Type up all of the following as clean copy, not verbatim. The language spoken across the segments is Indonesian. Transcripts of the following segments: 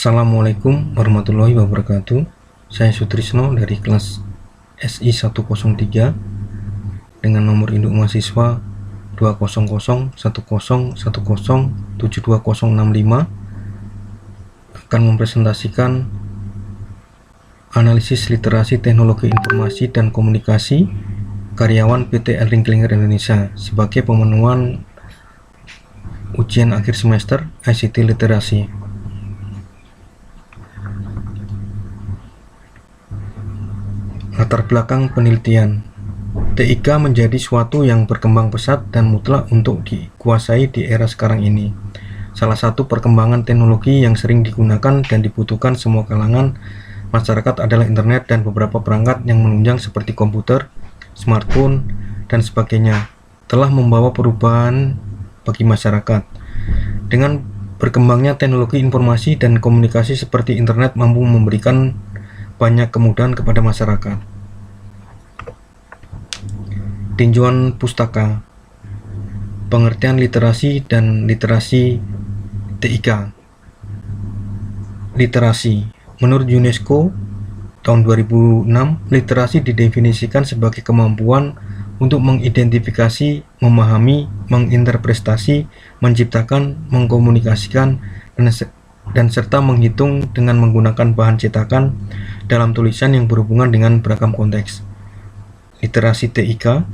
Assalamualaikum warahmatullahi wabarakatuh. Saya Sutrisno dari kelas SI 103 dengan nomor induk mahasiswa 20010107265 akan mempresentasikan analisis literasi teknologi informasi dan komunikasi karyawan PT ElringKlinger Indonesia sebagai pemenuhan ujian akhir semester ICT literasi. Latar belakang penelitian. TIK menjadi suatu yang berkembang pesat dan mutlak untuk dikuasai di era sekarang ini. Salah satu perkembangan teknologi yang sering digunakan dan dibutuhkan semua kalangan masyarakat adalah internet dan beberapa perangkat yang menunjang seperti komputer, smartphone, dan sebagainya telah membawa perubahan bagi masyarakat. Dengan berkembangnya teknologi informasi dan komunikasi seperti internet mampu memberikan banyak kemudahan kepada masyarakat. Tinjauan pustaka, pengertian literasi dan literasi TIK. Literasi, menurut UNESCO tahun 2006, literasi didefinisikan sebagai kemampuan untuk mengidentifikasi, memahami, menginterpretasi, menciptakan, mengkomunikasikan, dan serta menghitung dengan menggunakan bahan cetakan dalam tulisan yang berhubungan dengan beragam konteks. Literasi TIK.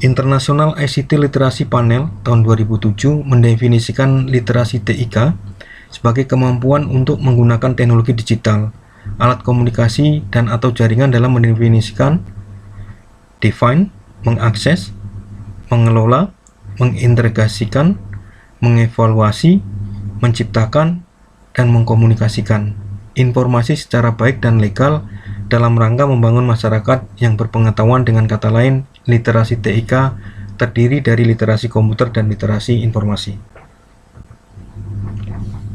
International ICT Literasi Panel tahun 2007 mendefinisikan literasi TIK sebagai kemampuan untuk menggunakan teknologi digital, alat komunikasi, dan atau jaringan dalam mendefinisikan, define, mengakses, mengelola, mengintegrasikan, mengevaluasi, menciptakan, dan mengkomunikasikan informasi secara baik dan legal dalam rangka membangun masyarakat yang berpengetahuan. Dengan kata lain, literasi TIK terdiri dari literasi komputer dan literasi informasi.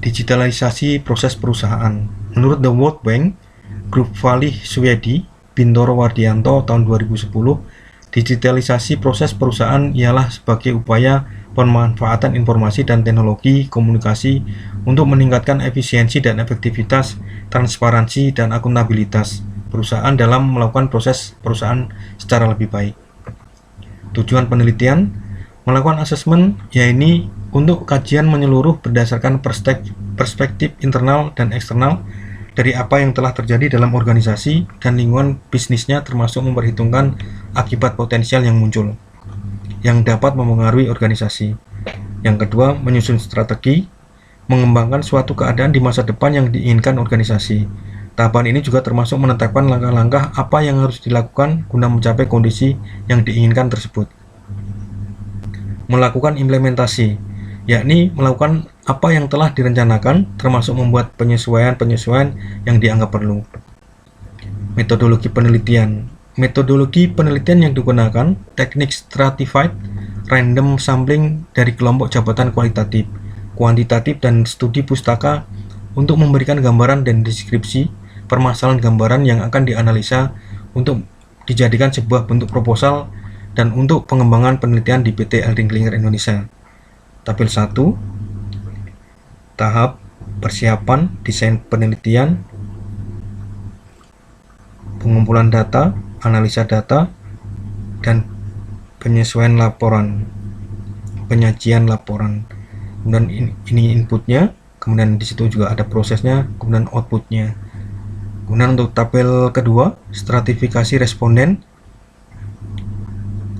Digitalisasi proses perusahaan. Menurut The World Bank, Grup Valih Swedi, Bintoro Wardianto tahun 2010, digitalisasi proses perusahaan ialah sebagai upaya pemanfaatan informasi dan teknologi komunikasi untuk meningkatkan efisiensi dan efektivitas, transparansi, dan akuntabilitas perusahaan dalam melakukan proses perusahaan secara lebih baik. Tujuan penelitian, melakukan asesmen, yaitu untuk kajian menyeluruh berdasarkan perspektif internal dan eksternal dari apa yang telah terjadi dalam organisasi dan lingkungan bisnisnya, termasuk memperhitungkan akibat potensial yang muncul yang dapat mempengaruhi organisasi. Yang kedua, menyusun strategi, mengembangkan suatu keadaan di masa depan yang diinginkan organisasi. Tahapan ini juga termasuk menetapkan langkah-langkah apa yang harus dilakukan guna mencapai kondisi yang diinginkan tersebut. Melakukan implementasi, yakni melakukan apa yang telah direncanakan, termasuk membuat penyesuaian-penyesuaian yang dianggap perlu. Metodologi penelitian. Metodologi penelitian yang digunakan, teknik stratified, random sampling dari kelompok jabatan kualitatif, kuantitatif, dan studi pustaka untuk memberikan gambaran dan deskripsi permasalahan gambaran yang akan dianalisa untuk dijadikan sebuah bentuk proposal dan untuk pengembangan penelitian di PT ElringKlinger Indonesia. Tabel 1, tahap persiapan desain penelitian, pengumpulan data, analisa data, dan penyesuaian laporan, penyajian laporan. Kemudian ini inputnya, kemudian di situ juga ada prosesnya, kemudian outputnya. Kemudian untuk tabel kedua, stratifikasi responden,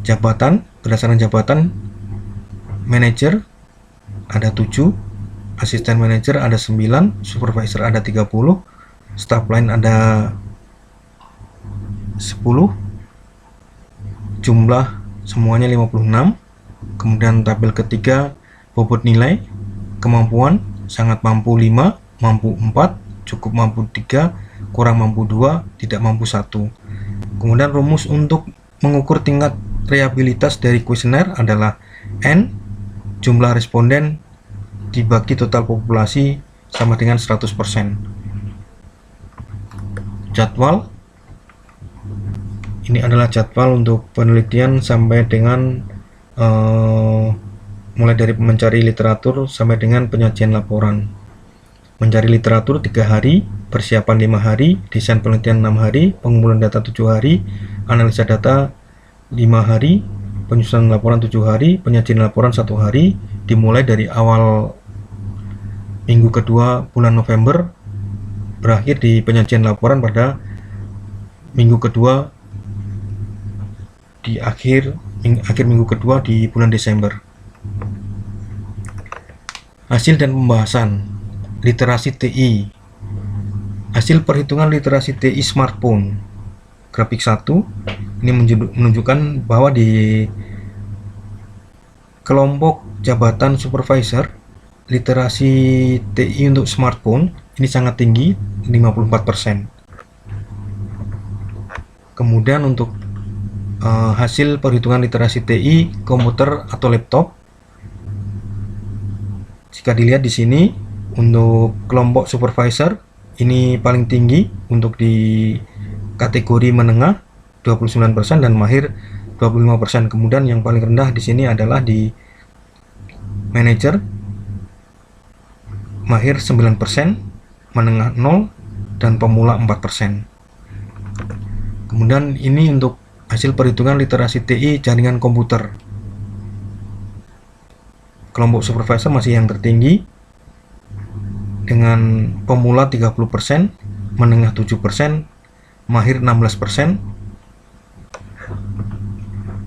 jabatan, berdasarkan jabatan, manajer ada 7, asisten manajer ada 9, supervisor ada 30, staff lain ada 10, jumlah semuanya 56. Kemudian tabel ketiga, bobot nilai, kemampuan, sangat mampu 5, mampu 4, cukup mampu 3, kurang mampu 2, tidak mampu 1. Kemudian rumus untuk mengukur tingkat reliabilitas dari kuesioner adalah N, jumlah responden dibagi total populasi sama dengan 100%. Jadwal, ini adalah jadwal untuk penelitian sampai dengan mulai dari mencari literatur sampai dengan penyajian laporan. mencari literatur 3 hari, persiapan 5 hari, desain penelitian 6 hari, pengumpulan data 7 hari, analisa data 5 hari, penyusunan laporan 7 hari, penyajian laporan 1 hari, dimulai dari awal minggu kedua bulan November, berakhir di penyajian laporan pada minggu kedua di akhir minggu kedua di bulan Desember. Hasil dan pembahasan literasi TI. Hasil perhitungan literasi TI smartphone. Grafik 1 ini menunjukkan bahwa di kelompok jabatan supervisor literasi TI untuk smartphone ini sangat tinggi, 54%. Kemudian untuk hasil perhitungan literasi TI komputer atau laptop, jika dilihat di sini untuk kelompok supervisor ini paling tinggi untuk di kategori menengah 29% dan mahir 25%. Kemudian yang paling rendah di sini adalah di manajer, mahir 9%, menengah 0 dan pemula 4%. Kemudian ini untuk hasil perhitungan literasi TI jaringan komputer. Kelompok supervisor masih yang tertinggi dengan pemula 30%, menengah 7%, mahir 16%.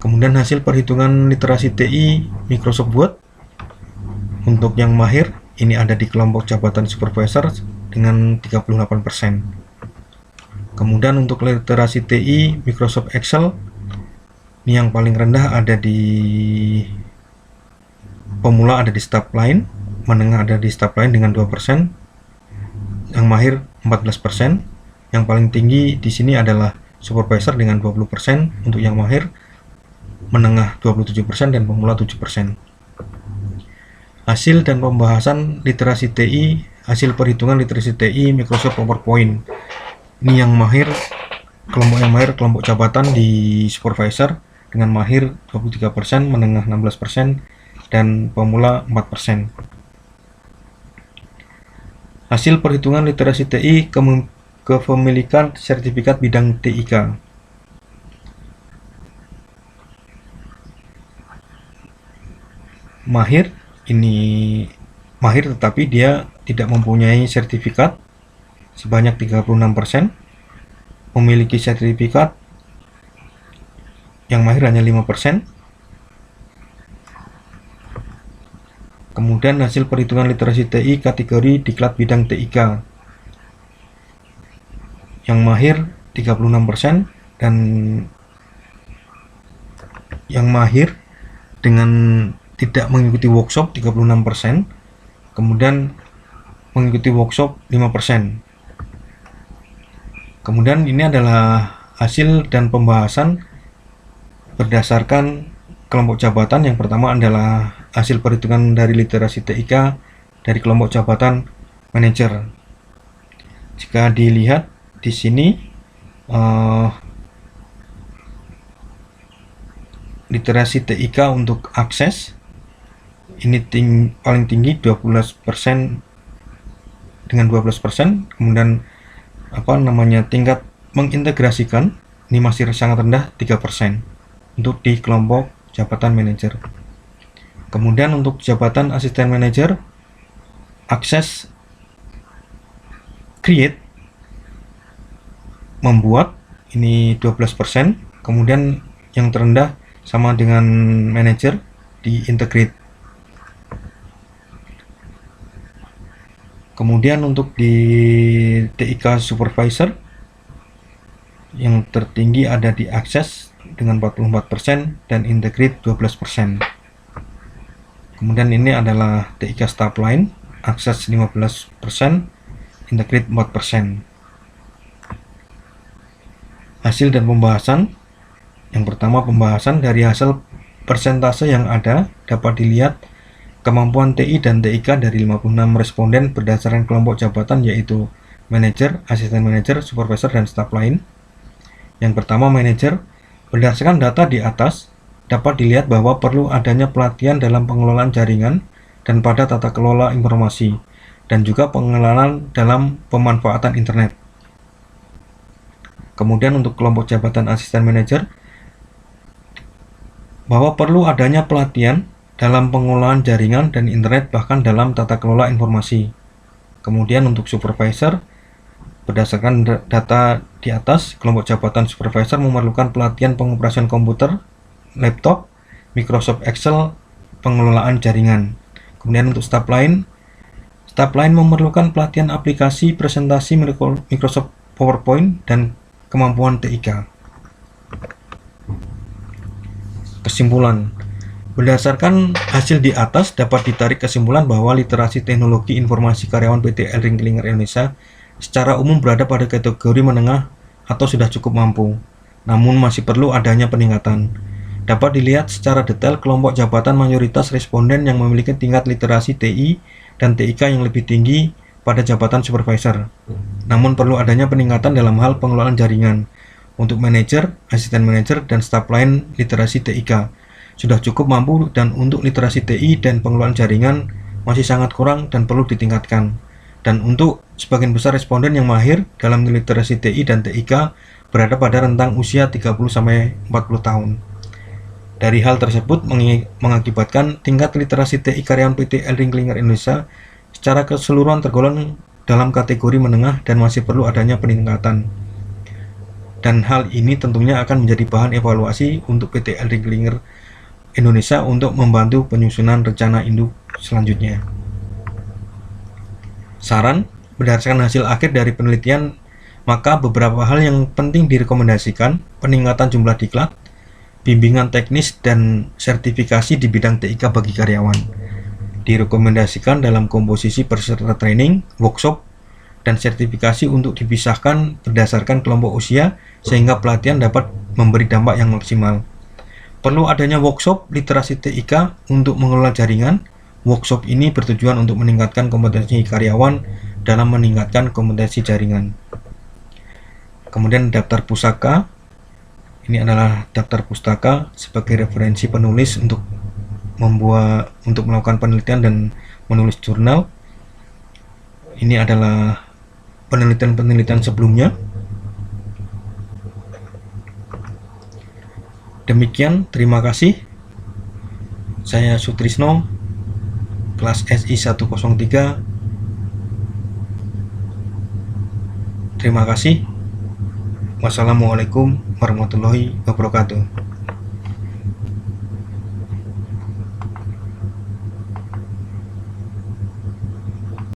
Kemudian hasil perhitungan literasi TI Microsoft Word untuk yang mahir ini ada di kelompok jabatan supervisor dengan 38%. Kemudian untuk literasi TI Microsoft Excel ini yang paling rendah ada di pemula, ada di staff line, menengah ada di staff line dengan 2%, yang mahir 14%, yang paling tinggi di sini adalah supervisor dengan 20% untuk yang mahir, menengah 27% dan pemula 7%. Hasil dan pembahasan literasi TI, hasil perhitungan literasi TI Microsoft PowerPoint. Ini yang mahir, kelompok jabatan di supervisor dengan mahir 23%, menengah 16%, dan pemula 4%. Hasil perhitungan literasi TI kepemilikan sertifikat bidang TIK. Mahir ini mahir tetapi dia tidak mempunyai sertifikat sebanyak 36%. Memiliki sertifikat yang mahir hanya 5%. Kemudian hasil perhitungan literasi TI kategori diklat bidang TIK. Yang mahir 36% dan yang mahir dengan tidak mengikuti workshop 36%. Kemudian mengikuti workshop 5%. Kemudian ini adalah hasil dan pembahasan berdasarkan kelompok jabatan. Yang pertama adalah hasil perhitungan dari literasi TIK dari kelompok jabatan manajer. Jika dilihat di sini literasi TIK untuk akses ini paling tinggi 12% dengan 12%. Kemudian tingkat mengintegrasikan ini masih sangat rendah 3% untuk di kelompok jabatan manajer. Kemudian untuk jabatan asisten manajer, akses create membuat ini 12%. Kemudian yang terendah sama dengan manajer di integrate. Kemudian untuk di TIK supervisor yang tertinggi ada di akses dengan 44% dan integrate 12%. Kemudian ini adalah TIK staff line, akses 15%, integrate 4%. Hasil dan pembahasan. Yang pertama, pembahasan dari hasil persentase yang ada dapat dilihat kemampuan TI dan TIK dari 56 responden berdasarkan kelompok jabatan, yaitu manajer, asisten manajer, supervisor, dan staff line. Yang pertama, manajer. Berdasarkan data di atas dapat dilihat bahwa perlu adanya pelatihan dalam pengelolaan jaringan dan pada tata kelola informasi. dan juga pengenalan dalam pemanfaatan internet. Kemudian untuk kelompok jabatan asisten manajer, bahwa perlu adanya pelatihan dalam pengolahan jaringan dan internet bahkan dalam tata kelola informasi. Kemudian untuk supervisor, berdasarkan data di atas, kelompok jabatan supervisor memerlukan pelatihan pengoperasian komputer, laptop, Microsoft Excel, pengelolaan jaringan. Kemudian untuk staff lain memerlukan pelatihan aplikasi presentasi Microsoft PowerPoint dan kemampuan TIK. Kesimpulan, berdasarkan hasil di atas dapat ditarik kesimpulan bahwa literasi teknologi informasi karyawan PT ElringKlinger Indonesia secara umum berada pada kategori menengah atau sudah cukup mampu, namun masih perlu adanya peningkatan. Dapat dilihat secara detail kelompok jabatan mayoritas responden yang memiliki tingkat literasi TI dan TIK yang lebih tinggi pada jabatan supervisor. Namun perlu adanya peningkatan dalam hal pengelolaan jaringan. Untuk manajer, asisten manajer, dan staf lain literasi TIK sudah cukup mampu, dan untuk literasi TI dan pengelolaan jaringan masih sangat kurang dan perlu ditingkatkan. Dan untuk sebagian besar responden yang mahir dalam literasi TI dan TIK berada pada rentang usia 30-40 tahun. Dari hal tersebut mengakibatkan tingkat literasi TI karyawan PT ElringKlinger Indonesia secara keseluruhan tergolong dalam kategori menengah dan masih perlu adanya peningkatan. Dan hal ini tentunya akan menjadi bahan evaluasi untuk PT ElringKlinger Indonesia untuk membantu penyusunan rencana induk selanjutnya. Saran, berdasarkan hasil akhir dari penelitian, maka beberapa hal yang penting direkomendasikan: peningkatan jumlah diklat, bimbingan teknis dan sertifikasi di bidang TIK bagi karyawan. Direkomendasikan dalam komposisi peserta training, workshop, dan sertifikasi untuk dipisahkan berdasarkan kelompok usia sehingga pelatihan dapat memberi dampak yang maksimal. Perlu adanya workshop literasi TIK untuk mengelola jaringan. Workshop ini bertujuan untuk meningkatkan kompetensi karyawan dalam meningkatkan kompetensi jaringan. Kemudian daftar pusaka. Ini adalah daftar pustaka sebagai referensi penulis untuk melakukan penelitian dan menulis jurnal. Ini adalah penelitian-penelitian sebelumnya. Demikian, terima kasih. Saya Sutrisno, kelas SI 103. Terima kasih. Wassalamualaikum warahmatullahi wabarakatuh.